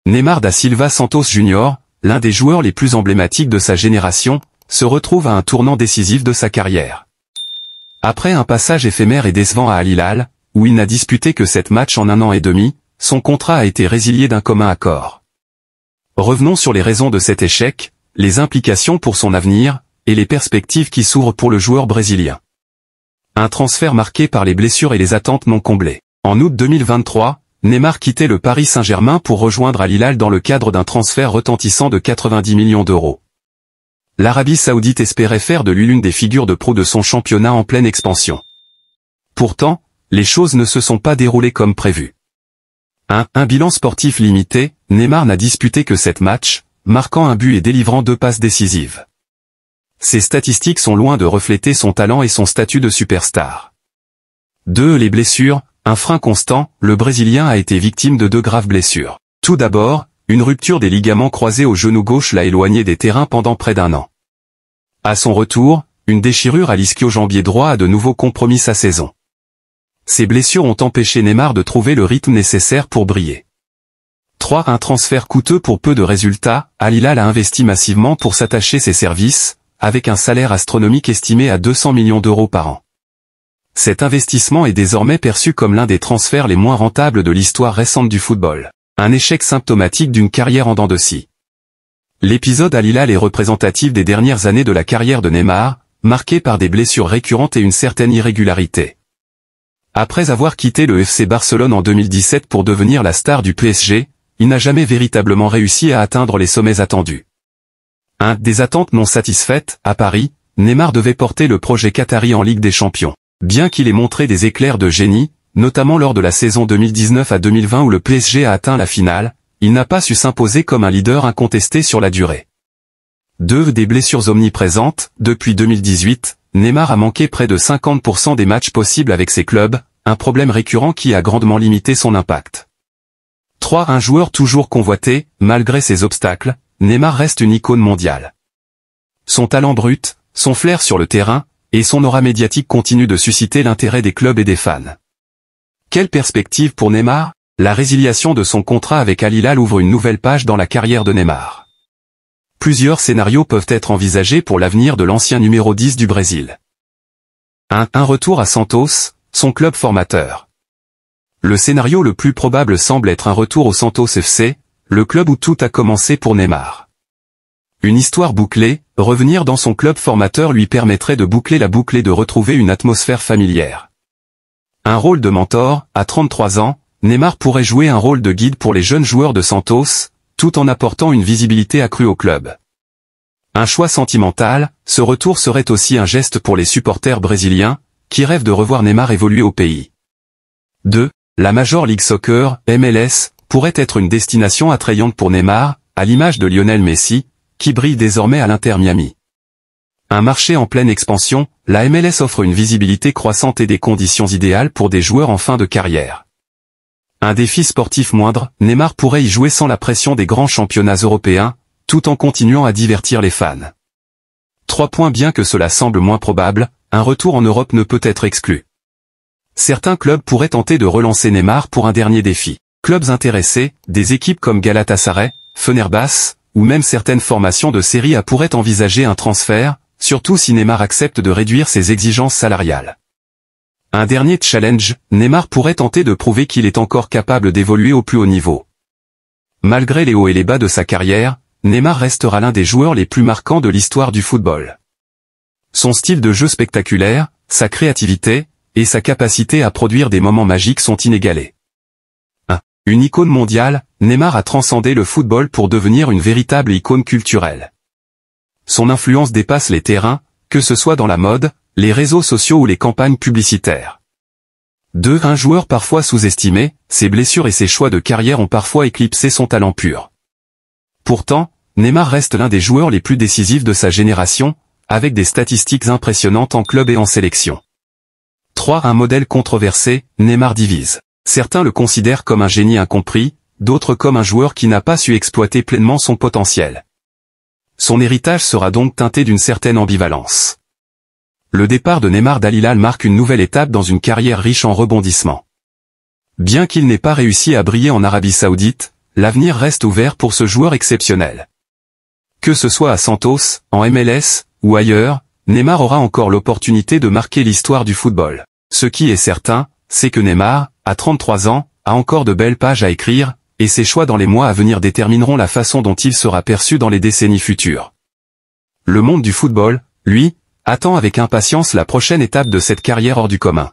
Neymar da Silva Santos Jr., l'un des joueurs les plus emblématiques de sa génération, se retrouve à un tournant décisif de sa carrière. Après un passage éphémère et décevant à Al Hilal, où il n'a disputé que 7 matchs en 1 an et demi, son contrat a été résilié d'un commun accord. Revenons sur les raisons de cet échec, les implications pour son avenir, et les perspectives qui s'ouvrent pour le joueur brésilien. Un transfert marqué par les blessures et les attentes non comblées. En août 2023, Neymar quittait le Paris Saint-Germain pour rejoindre Al Hilal dans le cadre d'un transfert retentissant de 90 millions d'euros. L'Arabie Saoudite espérait faire de lui l'une des figures de proue de son championnat en pleine expansion. Pourtant, les choses ne se sont pas déroulées comme prévu. Un bilan sportif limité, Neymar n'a disputé que 7 matchs, marquant un but et délivrant 2 passes décisives. Ces statistiques sont loin de refléter son talent et son statut de superstar. 2. Les blessures, un frein constant, le Brésilien a été victime de 2 graves blessures. Tout d'abord, une rupture des ligaments croisés au genou gauche l'a éloigné des terrains pendant près d'1 an. À son retour, une déchirure à l'ischio-jambier droit a de nouveau compromis sa saison. Ces blessures ont empêché Neymar de trouver le rythme nécessaire pour briller. 3. Un transfert coûteux pour peu de résultats, Al Hilal a investi massivement pour s'attacher ses services, avec un salaire astronomique estimé à 200 millions d'euros par an. Cet investissement est désormais perçu comme l'un des transferts les moins rentables de l'histoire récente du football. Un échec symptomatique d'une carrière en dents de scie. L'épisode Al Hilal est représentatif des dernières années de la carrière de Neymar, marqué par des blessures récurrentes et une certaine irrégularité. Après avoir quitté le FC Barcelone en 2017 pour devenir la star du PSG, il n'a jamais véritablement réussi à atteindre les sommets attendus. Des attentes non satisfaites, à Paris, Neymar devait porter le projet qatari en Ligue des Champions. Bien qu'il ait montré des éclairs de génie, notamment lors de la saison 2019 à 2020 où le PSG a atteint la finale, il n'a pas su s'imposer comme un leader incontesté sur la durée. 2. Des blessures omniprésentes, depuis 2018, Neymar a manqué près de 50% des matchs possibles avec ses clubs, un problème récurrent qui a grandement limité son impact. 3. Un joueur toujours convoité, malgré ses obstacles, Neymar reste une icône mondiale. Son talent brut, son flair sur le terrain, et son aura médiatique continuent de susciter l'intérêt des clubs et des fans. Quelle perspective pour Neymar? La résiliation de son contrat avec Al Hilal ouvre une nouvelle page dans la carrière de Neymar. Plusieurs scénarios peuvent être envisagés pour l'avenir de l'ancien numéro 10 du Brésil. Un retour à Santos, son club formateur. Le scénario le plus probable semble être un retour au Santos FC, le club où tout a commencé pour Neymar. Une histoire bouclée, revenir dans son club formateur lui permettrait de boucler la boucle et de retrouver une atmosphère familière. Un rôle de mentor, à 33 ans, Neymar pourrait jouer un rôle de guide pour les jeunes joueurs de Santos, tout en apportant une visibilité accrue au club. Un choix sentimental, ce retour serait aussi un geste pour les supporters brésiliens, qui rêvent de revoir Neymar évoluer au pays. 2. La Major League Soccer, MLS, pourrait être une destination attrayante pour Neymar, à l'image de Lionel Messi, qui brille désormais à l'Inter Miami. Un marché en pleine expansion, la MLS offre une visibilité croissante et des conditions idéales pour des joueurs en fin de carrière. Un défi sportif moindre, Neymar pourrait y jouer sans la pression des grands championnats européens, tout en continuant à divertir les fans. 3 points. Bien que cela semble moins probable, un retour en Europe ne peut être exclu. Certains clubs pourraient tenter de relancer Neymar pour un dernier défi. Clubs intéressés, des équipes comme Galatasaray, Fenerbahçe, ou même certaines formations de Série A pourraient envisager un transfert, surtout si Neymar accepte de réduire ses exigences salariales. Un dernier challenge, Neymar pourrait tenter de prouver qu'il est encore capable d'évoluer au plus haut niveau. Malgré les hauts et les bas de sa carrière, Neymar restera l'un des joueurs les plus marquants de l'histoire du football. Son style de jeu spectaculaire, sa créativité, et sa capacité à produire des moments magiques sont inégalés. Une icône mondiale, Neymar a transcendé le football pour devenir une véritable icône culturelle. Son influence dépasse les terrains, que ce soit dans la mode, les réseaux sociaux ou les campagnes publicitaires. 2. Un joueur parfois sous-estimé, ses blessures et ses choix de carrière ont parfois éclipsé son talent pur. Pourtant, Neymar reste l'un des joueurs les plus décisifs de sa génération, avec des statistiques impressionnantes en club et en sélection. 3. Un modèle controversé, Neymar divise. Certains le considèrent comme un génie incompris, d'autres comme un joueur qui n'a pas su exploiter pleinement son potentiel. Son héritage sera donc teinté d'une certaine ambivalence. Le départ de Neymar d'Al Hilal marque une nouvelle étape dans une carrière riche en rebondissements. Bien qu'il n'ait pas réussi à briller en Arabie Saoudite, l'avenir reste ouvert pour ce joueur exceptionnel. Que ce soit à Santos, en MLS, ou ailleurs, Neymar aura encore l'opportunité de marquer l'histoire du football. Ce qui est certain, c'est que Neymar, à 33 ans, a encore de belles pages à écrire, et ses choix dans les mois à venir détermineront la façon dont il sera perçu dans les décennies futures. Le monde du football, lui, attend avec impatience la prochaine étape de cette carrière hors du commun.